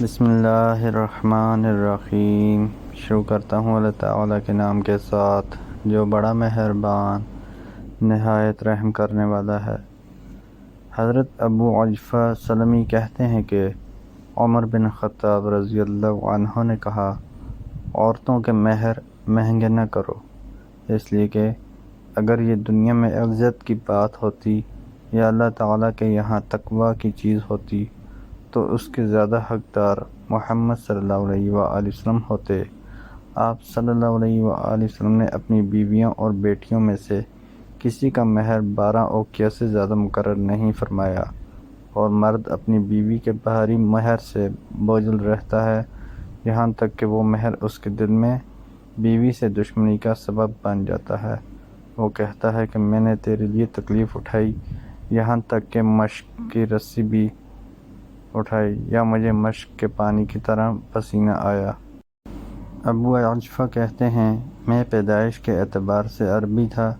بسم اللہ الرحمن الرحیم۔ شروع کرتا ہوں اللہ تعالیٰ کے نام کے ساتھ جو بڑا مہربان نہایت رحم کرنے والا ہے۔ حضرت ابو عجفہ سلمی کہتے ہیں کہ عمر بن خطاب رضی اللہ عنہ نے کہا، عورتوں کے مہر مہنگے نہ کرو، اس لیے کہ اگر یہ دنیا میں عزت کی بات ہوتی یا اللہ تعالیٰ کے یہاں تقویٰ کی چیز ہوتی تو اس کے زیادہ حقدار محمد صلی اللہ علیہ وآلہ وسلم ہوتے۔ آپ صلی اللہ علیہ وآلہ وسلم نے اپنی بیویوں اور بیٹیوں میں سے کسی کا مہر 12 اوقیہ سے زیادہ مقرر نہیں فرمایا، اور مرد اپنی بیوی کے باہری مہر سے بوجھل رہتا ہے یہاں تک کہ وہ مہر اس کے دل میں بیوی سے دشمنی کا سبب بن جاتا ہے۔ وہ کہتا ہے کہ میں نے تیرے لیے تکلیف اٹھائی، یہاں تک کہ مشق کی رسی بھی اٹھائی، یا مجھے مشق کے پانی کی طرح پسینہ آیا۔ ابو عجفہ کہتے ہیں، میں پیدائش کے اعتبار سے عربی تھا۔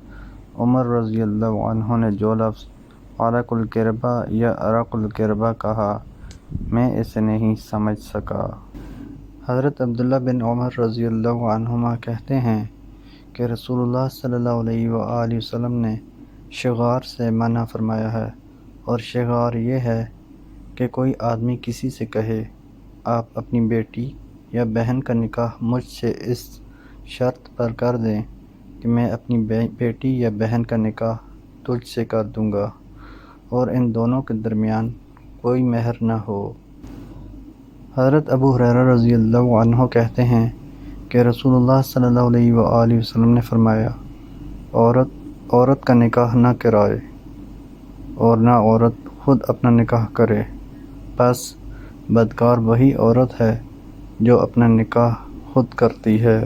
عمر رضی اللہ عنہ نے جو لفظ عرق القربہ یا عرق القربہ کہا، میں اسے نہیں سمجھ سکا۔ حضرت عبداللہ بن عمر رضی اللہ عنہما کہتے ہیں کہ رسول اللہ صلی اللہ علیہ وآلہ وسلم نے شغار سے منع فرمایا ہے، اور شغار یہ ہے کہ کوئی آدمی کسی سے کہے، آپ اپنی بیٹی یا بہن کا نکاح مجھ سے اس شرط پر کر دیں کہ میں اپنی بیٹی یا بہن کا نکاح تجھ سے کر دوں گا، اور ان دونوں کے درمیان کوئی مہر نہ ہو۔ حضرت ابو ہریرہ رضی اللہ عنہ کہتے ہیں کہ رسول اللہ صلی اللہ علیہ وآلہ وسلم نے فرمایا، عورت کا نکاح نہ کرائے، اور نہ عورت خود اپنا نکاح کرے، بس بدکار وہی عورت ہے جو اپنا نکاح خود کرتی ہے۔